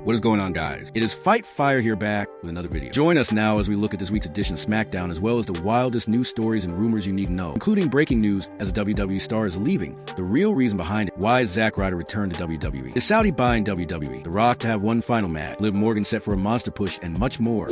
What is going on, guys? It is Fight Fire here, back with another video. Join us now as we look at this week's edition of SmackDown, as well as the wildest news stories and rumors you need to know, including breaking news as a WWE star is leaving, the real reason behind it, why Zack Ryder returned to WWE, is Saudi buying WWE, The Rock to have one final match, Liv Morgan set for a monster push, and much more.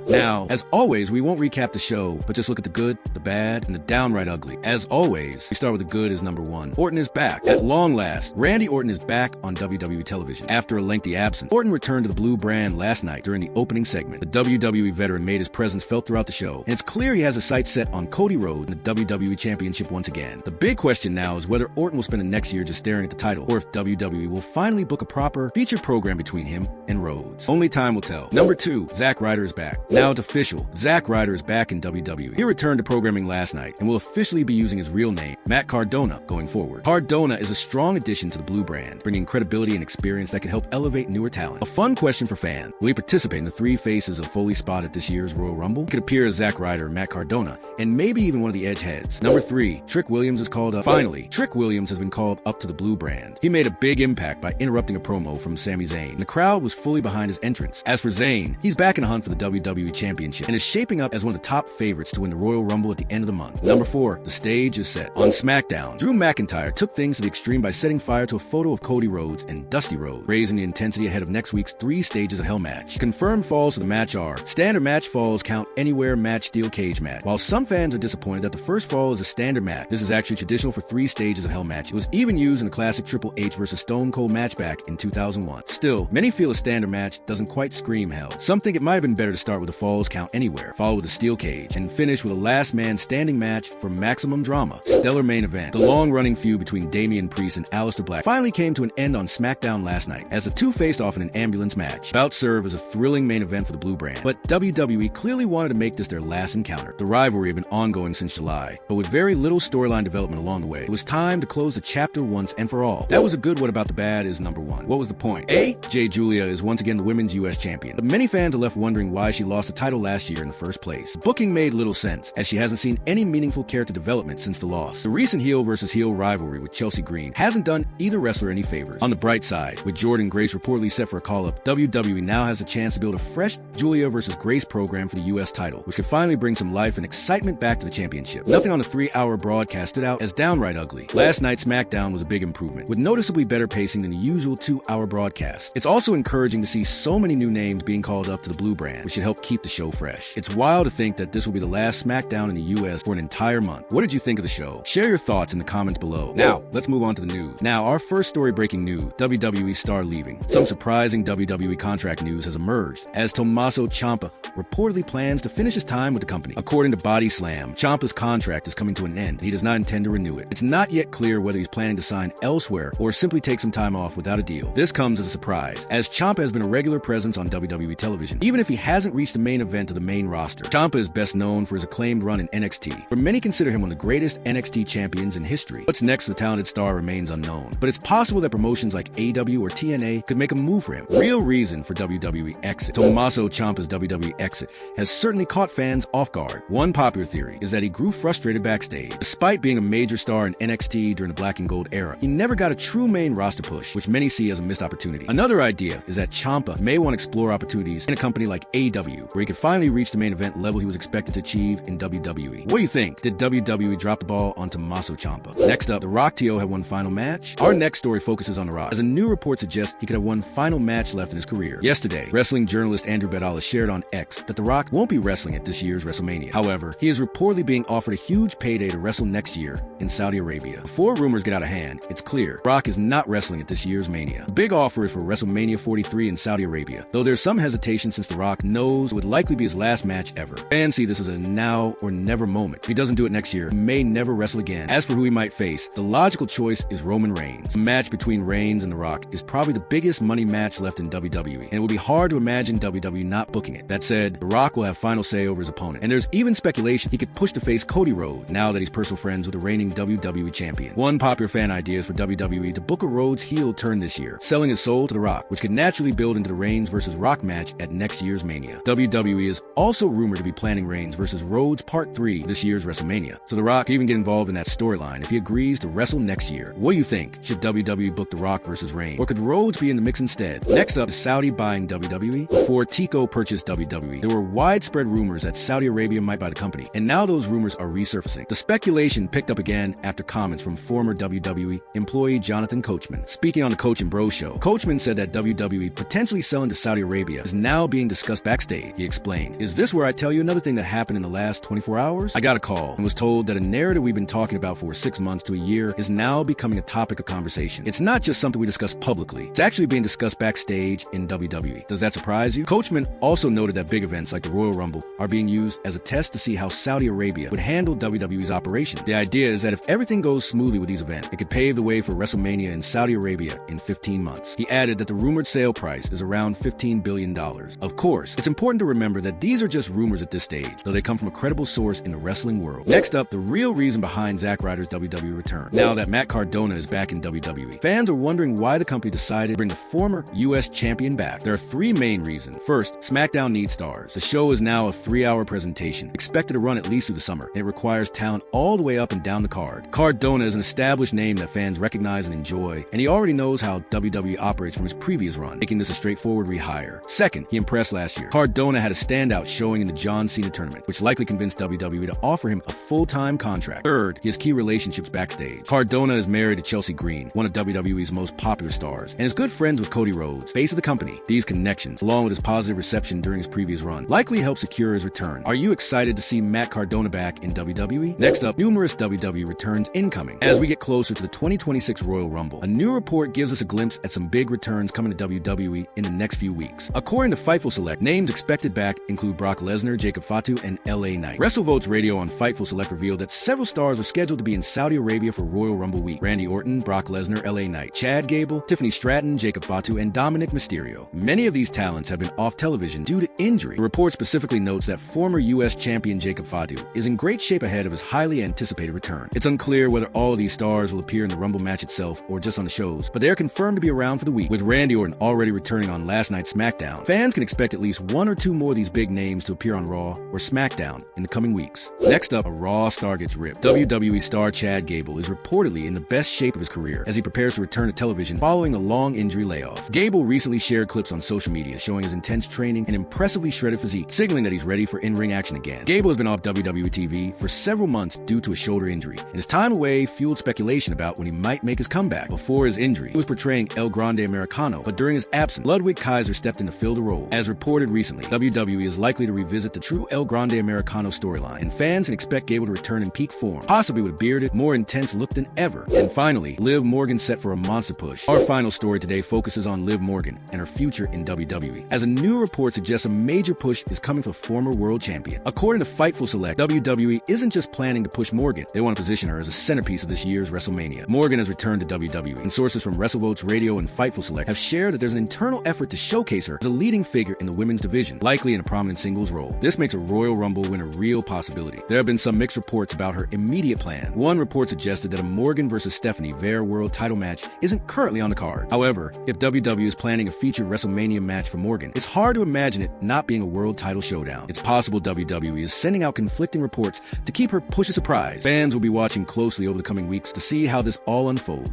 Now, as always, we won't recap the show, but just look at the good, the bad, and the downright ugly. As always, we start with the good as number one. Orton is back. At long last, Randy Orton is back on WWE television. After a lengthy absence, Orton returned to the blue brand last night during the opening segment. The WWE veteran made his presence felt throughout the show, and it's clear he has his sights set on Cody Rhodes and the WWE Championship once again. The big question now is whether Orton will spend the next year just staring at the title, or if WWE will finally book a proper featured program between him and Rhodes. Only time will tell. Number two, Zack Ryder is back. Now it's official. Zack Ryder is back in WWE. He returned to programming last night and will officially be using his real name, Matt Cardona, going forward. Cardona is a strong addition to the blue brand, bringing credibility and experience that can help elevate newer talent. A fun question for fans: will he participate in the three faces of Foley spot at this year's Royal Rumble? He could appear as Zack Ryder, Matt Cardona, and maybe even one of the Edge heads. Number three, Trick Williams is called up. Finally, Trick Williams has been called up to the blue brand. He made a big impact by interrupting a promo from Sami Zayn. The crowd was fully behind his entrance. As for Zayn, he's back in a hunt for the WWE Championship and is shaping up as one of the top favorites to win the Royal Rumble at the end of the month. Number four, the stage is set. On SmackDown, Drew McIntyre took things to the extreme by setting fire to a photo of Cody Rhodes and Dusty Rhodes, raising the intensity ahead of next week's 3 stages of Hell match. Confirmed falls for the match are: standard match falls count anywhere match steel cage match. While some fans are disappointed that the first fall is a standard match, this is actually traditional for 3 stages of Hell match. It was even used in the classic Triple H vs. Stone Cold match back in 2001. Still, many feel a standard match doesn't quite scream hell. Some think it might have been better to start with a falls count anywhere, followed with a steel cage, and finish with a last man standing match for maximum drama. Stellar main event. The long-running feud between Damian Priest and Aleister Black finally came to an end on SmackDown last night, as the two faced off in an ambulance match. Bout served as a thrilling main event for the blue brand, but WWE clearly wanted to make this their last encounter. The rivalry had been ongoing since July, but with very little storyline development along the way. It was time to close the chapter once and for all. That was a good. What about the bad is number one. What was the point? A. Jay Julia is once again the women's US champion, but many fans are left wondering why she lost the title last year in the first place. Booking made little sense, as she hasn't seen any meaningful character development since the loss. The recent heel versus heel rivalry with Chelsea Green hasn't done either wrestler any favors. On the bright side, with Jordynne Grace reportedly set for a call-up, WWE now has a chance to build a fresh Julia versus Grace program for the US title, which could finally bring some life and excitement back to the championship. Nothing on the 3-hour broadcast stood out as downright ugly. Last night's SmackDown was a big improvement, with noticeably better pacing than the usual 2-hour broadcast. It's also encouraging to see so many new names being called up to the blue brand, which should help keep the show fresh. It's wild to think that this will be the last SmackDown in the US for an entire month. What did you think of the show? Share your thoughts in the comments below. Now, let's move on to the news. Now, our first story breaking news: WWE star leaving. Some surprising WWE contract news has emerged, as Tommaso Ciampa reportedly plans to finish his time with the company. According to Body Slam, Ciampa's contract is coming to an end, and he does not intend to renew it. It's not yet clear whether he's planning to sign elsewhere or simply take some time off without a deal. This comes as a surprise, as Ciampa has been a regular presence on WWE television, even if he hasn't reached the main event of the main roster. Ciampa is best known for his acclaimed run in NXT, where many consider him one of the greatest NXT champions in history. What's next for the talented star remains unknown, but it's possible that promotions like AEW or TNA could make a move for him. Real reason for WWE exit. Tommaso Ciampa's WWE exit has certainly caught fans off guard. One popular theory is that he grew frustrated backstage. Despite being a major star in NXT during the Black and Gold era, he never got a true main roster push, which many see as a missed opportunity. Another idea is that Ciampa may want to explore opportunities in a company like AEW, where he could finally reach the main event level he was expected to achieve in WWE. What do you think? Did WWE drop the ball on Tommaso Ciampa? Next up, The Rock T.O. had one final match. Our next story focuses on The Rock, as a new report suggests he could have one final match left in his career. Yesterday, wrestling journalist Andrew Bedala shared on X that The Rock won't be wrestling at this year's WrestleMania. However, he is reportedly being offered a huge payday to wrestle next year in Saudi Arabia. Before rumors get out of hand, it's clear The Rock is not wrestling at this year's Mania. The big offer is for WrestleMania 43 in Saudi Arabia, though there's some hesitation since The Rock knows it would likely be his last match ever. Fans see this as a now or never moment. If he doesn't do it next year, he may never wrestle again. As for who he might face, the logical choice is Roman Reigns. The match between Reigns and The Rock is probably the biggest money match left in WWE, and it would be hard to imagine WWE not booking it. That said, The Rock will have final say over his opponent, and there's even speculation he could push to face Cody Rhodes, now that he's personal friends with the reigning WWE champion. One popular fan idea is for WWE to book a Rhodes heel turn this year, selling his soul to The Rock, which could naturally build into the Reigns versus Rock match at next year's Mania. WWE WWE is also rumored to be planning Reigns versus Rhodes Part 3 this year's WrestleMania, so The Rock could even get involved in that storyline if he agrees to wrestle next year. What do you think? Should WWE book The Rock versus Reigns, or could Rhodes be in the mix instead? Next up is Saudi buying WWE. Before Tico purchased WWE, there were widespread rumors that Saudi Arabia might buy the company, and now those rumors are resurfacing. The speculation picked up again after comments from former WWE employee Jonathan Coachman. Speaking on the Coach and Bro show, Coachman said that WWE potentially selling to Saudi Arabia is now being discussed backstage. He explained, "Is this where I tell you another thing that happened in the last 24 hours? I got a call and was told that a narrative we've been talking about for 6 months to a year is now becoming a topic of conversation. It's not just something we discuss publicly. It's actually being discussed backstage in WWE. Does that surprise you?" Coachman also noted that big events like the Royal Rumble are being used as a test to see how Saudi Arabia would handle WWE's operation. The idea is that if everything goes smoothly with these events, it could pave the way for WrestleMania in Saudi Arabia in 15 months. He added that the rumored sale price is around $15 billion. Of course, it's important to remember that these are just rumors at this stage, though they come from a credible source in the wrestling world. Next up, the real reason behind Zack Ryder's WWE return. Now that Matt Cardona is back in WWE, fans are wondering why the company decided to bring the former U.S. champion back. There are 3 main reasons. First, SmackDown needs stars. The show is now a 3-hour presentation, expected to run at least through the summer, and it requires talent all the way up and down the card. Cardona is an established name that fans recognize and enjoy, and he already knows how WWE operates from his previous run, making this a straightforward rehire. Second, he impressed last year. Cardona had a standout showing in the John Cena tournament, which likely convinced WWE to offer him a full-time contract. Third, he has key relationships backstage. Cardona is married to Chelsea Green, one of WWE's most popular stars, and is good friends with Cody Rhodes, face of the company. These connections, along with his positive reception during his previous run, likely help secure his return. Are you excited to see Matt Cardona back in WWE? Next up, numerous WWE returns incoming. As we get closer to the 2026 Royal Rumble, a new report gives us a glimpse at some big returns coming to WWE in the next few weeks. According to Fightful Select, names expected back include Brock Lesnar, Jacob Fatu, and LA Knight. WrestleVotes Radio on Fightful Select revealed that several stars are scheduled to be in Saudi Arabia for Royal Rumble week. Randy Orton, Brock Lesnar, LA Knight, Chad Gable, Tiffany Stratton, Jacob Fatu, and Dominic Mysterio. Many of these talents have been off television due to injury. The report specifically notes that former U.S. champion Jacob Fatu is in great shape ahead of his highly anticipated return. It's unclear whether all of these stars will appear in the Rumble match itself or just on the shows, but they are confirmed to be around for the week. With Randy Orton already returning on last night's SmackDown, fans can expect at least 1 or 2 more of these big names to appear on Raw or SmackDown in the coming weeks. Next up, a Raw star gets ripped. WWE star Chad Gable is reportedly in the best shape of his career as he prepares to return to television following a long injury layoff. Gable recently shared clips on social media showing his intense training and impressively shredded physique, signaling that he's ready for in-ring action again. Gable has been off WWE TV for several months due to a shoulder injury, and his time away fueled speculation about when he might make his comeback. Before his injury, he was portraying El Grande Americano, but during his absence, Ludwig Kaiser stepped in to fill the role. As reported recently, WWE is likely to revisit the true El Grande Americano storyline, and fans can expect Gable to return in peak form, possibly with a bearded, more intense look than ever. And finally, Liv Morgan set for a monster push. Our final story today focuses on Liv Morgan and her future in WWE, as a new report suggests a major push is coming for former world champion. According to Fightful Select, WWE isn't just planning to push Morgan, they want to position her as a centerpiece of this year's WrestleMania. Morgan has returned to WWE, and sources from WrestleVotes Radio and Fightful Select have shared that there's an internal effort to showcase her as a leading figure in the women's division, likely in a prominent singles role. This makes a Royal Rumble win a real possibility. There have been some mixed reports about her immediate plan. One report suggested that a Morgan versus Stephanie Bear World title match isn't currently on the card. However, if WWE is planning a featured WrestleMania match for Morgan, it's hard to imagine it not being a world title showdown. It's possible WWE is sending out conflicting reports to keep her push a surprise. Fans will be watching closely over the coming weeks to see how this all unfolds.